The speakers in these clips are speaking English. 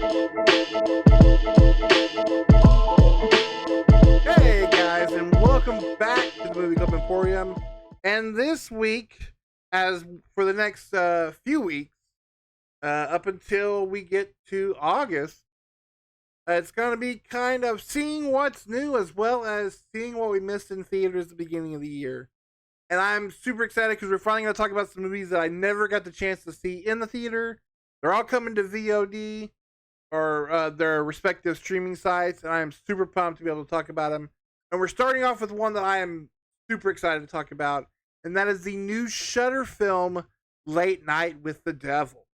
Hey guys, and welcome back to the Movie-Club Emporium. And this week, as for the next few weeks, up until we get to August, it's going to be kind of seeing what's new as well as seeing what we missed in theaters at the beginning of the year. And I'm super excited because we're finally going to talk about some movies that I never got the chance to see in the theater. They're all coming to VOD or their respective streaming sites, and I am super pumped to be able to talk about them. And we're starting off with one that I am super excited to talk about, and that is the new Shudder film, Late Night with the Devil.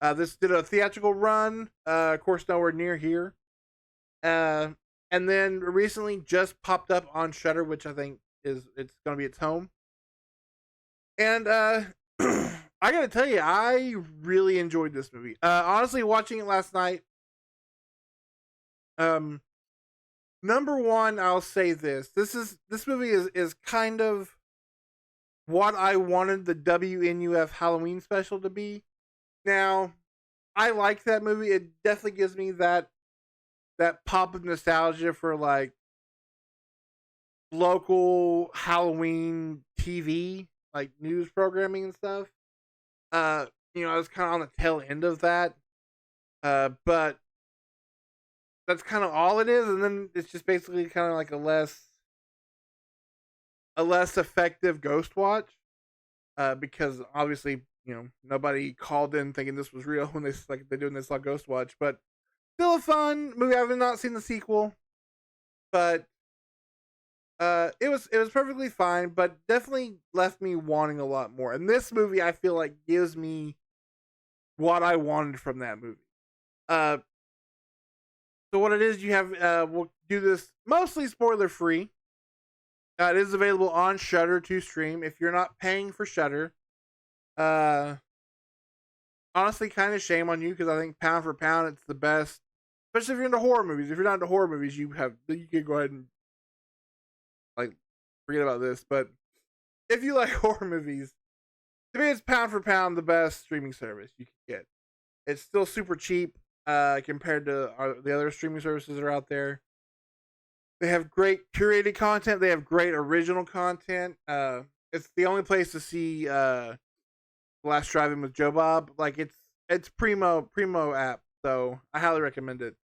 This did a theatrical run, of course, nowhere near here. And then recently just popped up on Shudder, which I think it's going to be its home. And I gotta tell you, I really enjoyed this movie. Honestly, watching it last night. Number one, I'll say this: this movie is kind of what I wanted the WNUF Halloween special to be. Now, I like that movie. It definitely gives me that pop of nostalgia for like local Halloween TV, like news programming and stuff. I was kind of on the tail end of that. But that's kind of all it is, and then it's just basically kind of like a less effective Ghost Watch. Because obviously, nobody called in thinking this was real when they're doing this on Ghost Watch, but still a fun movie. I've not seen the sequel, but it was perfectly fine, but definitely left me wanting a lot more. And this movie, I feel like, gives me what I wanted from that movie. Uh, so what it is, you have we'll do this mostly spoiler free. It is available on Shudder to stream if you're not paying for Shudder. Uh, Honestly, kind of shame on you because I think pound for pound it's the best, especially if you're into horror movies. If you're not into horror movies, you can go ahead and like forget about this. But if you like horror movies, to me, it's pound for pound the best streaming service you can get. It's still super cheap compared to the other streaming services that are out there. They have great curated content. They have great original content. It's the only place to see Last Drive-In with Joe Bob. Like it's primo app. So I highly recommend it.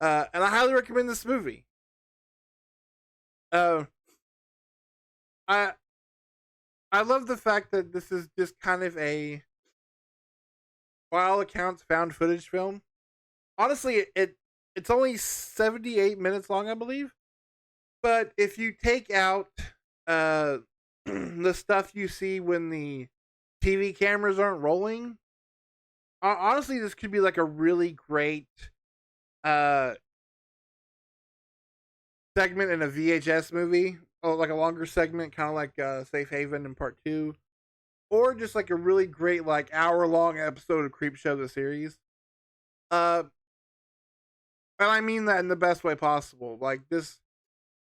And I highly recommend this movie. Uh, I I love the fact that this is just kind of a, by all accounts, found footage film. Honestly, it's only 78 minutes long, I believe. But if you take out uh the stuff you see when the TV cameras aren't rolling, honestly, this could be like a really great uh segment in a VHS movie, or like a longer segment, kind of like Safe Haven in Part Two, or just like a really great like hour long episode of Creep Show the series. Uh, and I mean that in the best way possible. Like this,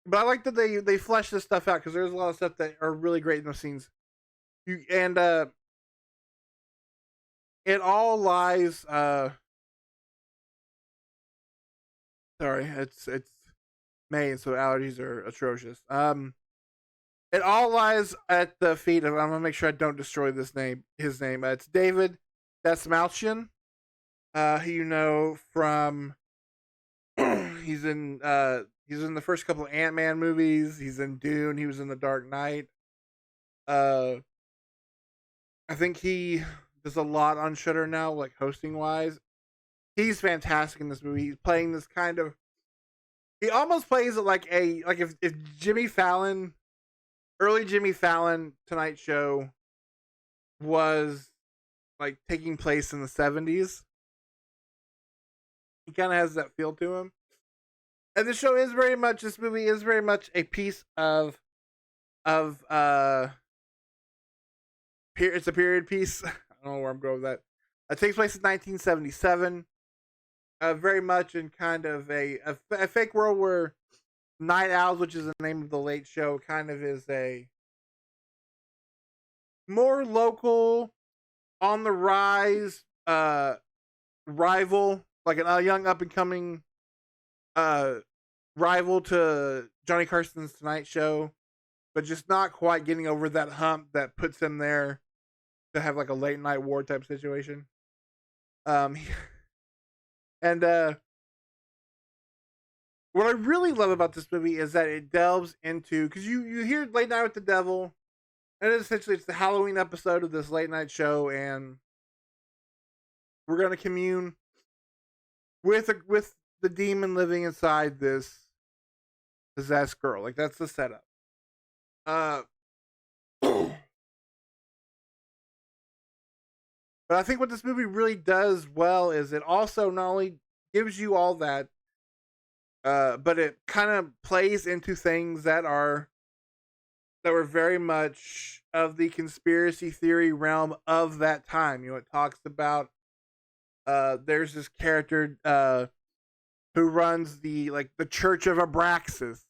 but I like that they flesh this stuff out because there's a lot of stuff that are really great in those scenes. You and it all lies. Sorry, it's May, so allergies are atrocious. It all lies at the feet of. I'm gonna make sure I don't destroy this name. His name. It's David Desmalchian. Who you know from he's in the first couple of Ant-Man movies. He's in Dune. He was in The Dark Knight. Uh, I think he does a lot on Shudder now, like hosting wise. He's fantastic in this movie. He's playing this kind of. He almost plays it like if Jimmy Fallon, early Jimmy Fallon Tonight Show, was like taking place in the 70s. He kind of has that feel to him. And this movie is very much a piece of it's a period piece. I don't know where I'm going with that. It takes place in 1977. Very much in kind of a fake world where Night Owls, which is the name of the Late Show, kind of is a more local, on the rise rival like a young up and coming uh rival to Johnny Carson's Tonight Show, but just not quite getting over that hump that puts him there to have like a late night war type situation. Um, and what I really love about this movie is that it delves into, because you hear Late Night with the Devil, and essentially it's the Halloween episode of this late night show, and we're gonna commune with the demon living inside this possessed girl. Like that's the setup. Uh, but I think what this movie really does well is it also not only gives you all that, but it kind of plays into things that were very much of the conspiracy theory realm of that time. You know, it talks about there's this character who runs the Church of Abraxas,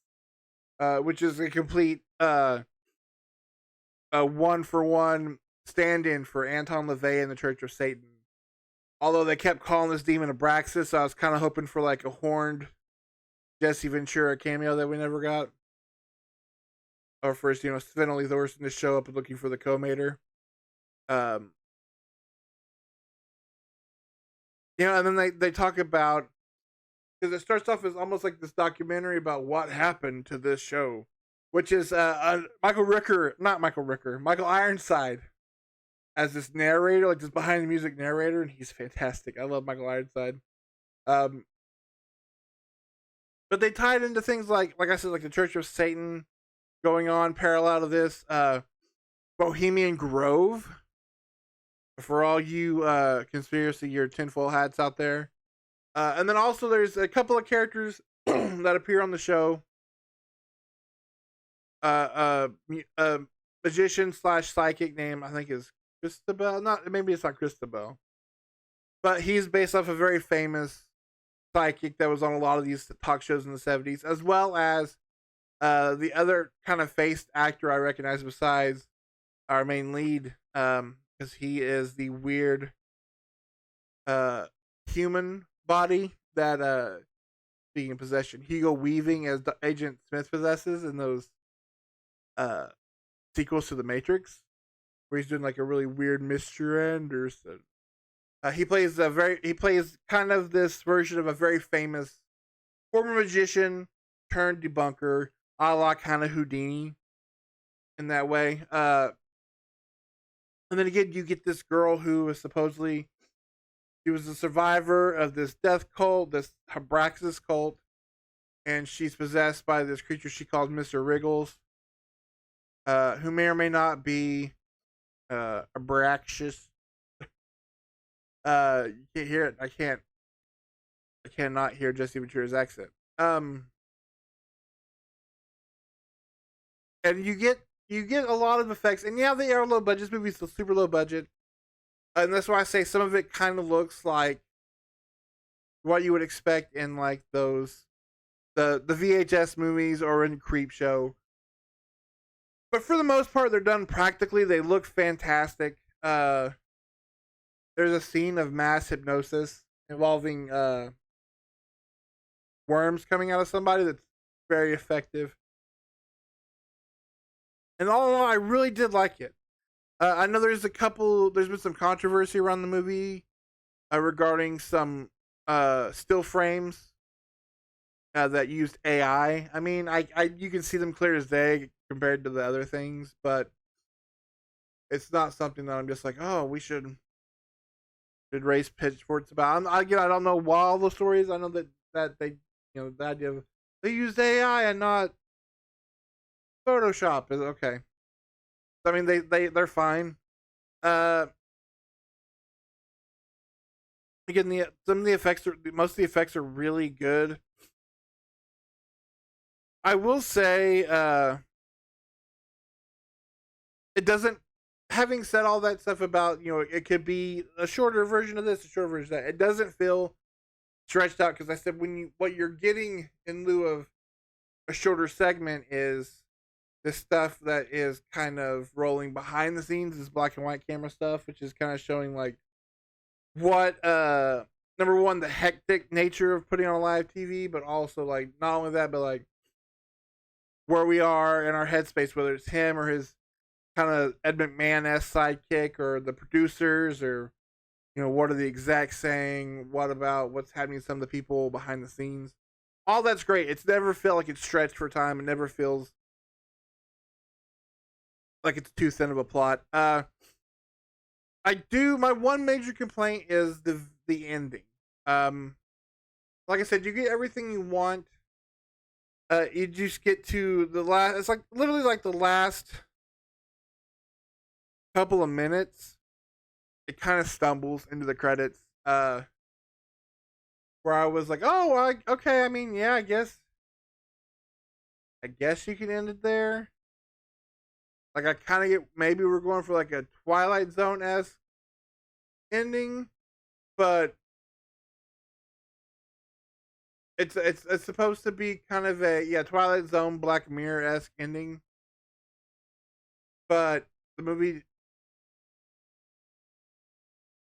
which is a complete a 1-for-1 stand-in for Anton LaVey and the Church of Satan. Although they kept calling this demon Abraxas, so I was kind of hoping for like a horned Jesse Ventura cameo that we never got. Or first, Sven Ole Thorson to show up looking for the co-mater. And then they talk about, because it starts off as almost like this documentary about what happened to this show, which is Michael Ironside as this narrator, like this behind the music narrator, and he's fantastic. I love Michael Ironside. But they tied into things like I said, like the Church of Satan going on parallel to this, Bohemian Grove, for all you conspiracy your tinfoil hats out there. And then also there's a couple of characters that appear on the show. Magician / psychic name I think is Christabel. Maybe it's not Christabel, but he's based off a very famous psychic that was on a lot of these talk shows in the 70s, as well as the other kind of faced actor I recognize besides our main lead, because he is the weird human body that being in possession, Hugo Weaving as Agent Smith possesses in those sequels to The Matrix, where he's doing like a really weird Mr. Anderson. He plays kind of this version of a very famous former magician turned debunker, a la kind of Houdini in that way. And then again, you get this girl who is supposedly, she was a survivor of this death cult, this Abraxas cult, and she's possessed by this creature she calls Mr. Wriggles, who may or may not be Abraxas. You can't hear it. I cannot hear Jesse Ventura's accent. And you get a lot of effects, and yeah, they are low budget. This movie's still super low budget, and that's why I say some of it kind of looks like what you would expect in like those the VHS movies or in Creepshow. But for the most part, they're done practically. They look fantastic. There's a scene of mass hypnosis involving worms coming out of somebody that's very effective. And all in all, I really did like it. I know there's been some controversy around the movie regarding some still frames that used AI. I mean, you can see them clear as day compared to the other things, but it's not something that I'm just like, oh, we should raise pitchforks about. I don't know why all the stories. I know that they, the idea of they used AI and not Photoshop is okay. I mean, they're fine. Again, most of the effects are really good. I will say, it doesn't. Having said all that stuff about, it could be a shorter version of this, a shorter version of that. It doesn't feel stretched out, because I said what you're getting in lieu of a shorter segment is the stuff that is kind of rolling behind the scenes, is black and white camera stuff, which is kind of showing like what number one, the hectic nature of putting on a live TV, but also like not only that, but like where we are in our headspace, whether it's him or his kind of Ed McMahon-esque sidekick, or the producers, or what are the execs saying? What about what's happening to some of the people behind the scenes? All that's great. It's never felt like it's stretched for time. It never feels like it's too thin of a plot. My one major complaint is the ending. Like I said, you get everything you want. You just get to the last. It's like literally like the last couple of minutes. It kind of stumbles into the credits. Where I was like, oh, okay. I mean, yeah, I guess you can end it there. Like I kind of get, maybe we're going for like a Twilight Zone-esque ending, but it's supposed to be kind of a Twilight Zone, Black Mirror-esque ending, but the movie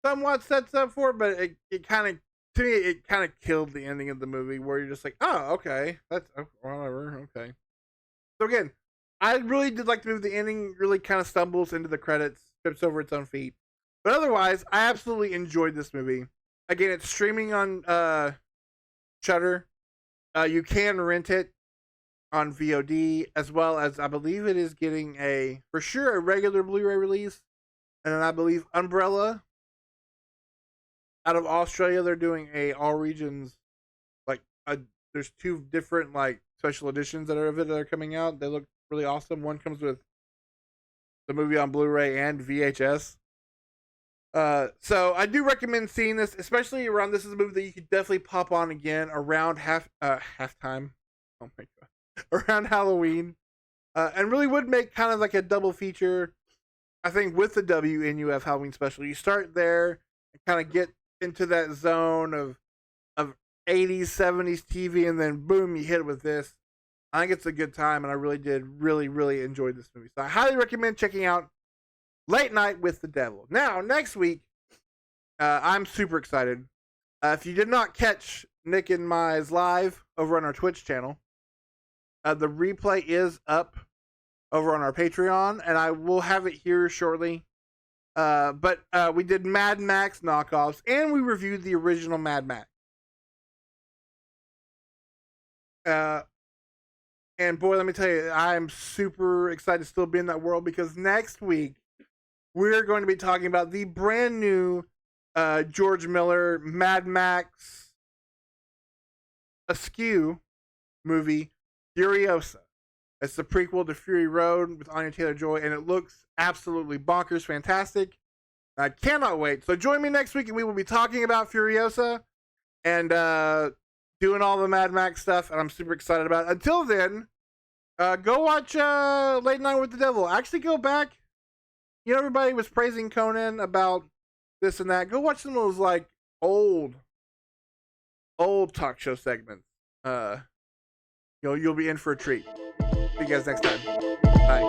somewhat sets up for it, but it kind of, to me, it kind of killed the ending of the movie, where you're just like, oh, okay, that's whatever, okay. So again, I really did like the movie. The ending really kind of stumbles into the credits, trips over its own feet. But otherwise, I absolutely enjoyed this movie. Again, it's streaming on Shudder. You can rent it on VOD, as well as I believe it is getting a regular Blu-ray release. And then I believe Umbrella out of Australia, they're doing a all regions, like there's 2 different like special editions that are coming out. They look really awesome. One comes with the movie on Blu-ray and VHS. So I do recommend seeing this, especially around, this is a movie that you could definitely pop on again around halftime. Oh my god. Around Halloween. And really would make kind of like a double feature, I think, with the WNUF Halloween special. You start there and kind of get into that zone of 80s, 70s TV, and then boom, you hit it with this. I think it's a good time, and I really enjoyed this movie. So I highly recommend checking out Late Night with the Devil. Now, next week, I'm super excited. If you did not catch Nick and Mai's live over on our Twitch channel, the replay is up over on our Patreon, and I will have it here shortly. But we did Mad Max knockoffs, and we reviewed the original Mad Max. And boy, let me tell you, I'm super excited to still be in that world, because next week we're going to be talking about the brand new George Miller Mad Max Askew movie, Furiosa. It's the prequel to Fury Road with Anya Taylor-Joy, and it looks absolutely bonkers fantastic. I cannot wait. So join me next week, and we will be talking about Furiosa and doing all the Mad Max stuff, and I'm super excited about it. Until then, go watch Late Night with the Devil. Actually, go back. Everybody was praising Conan about this and that. Go watch some of those like old talk show segments. You'll be in for a treat. See you guys next time. Bye.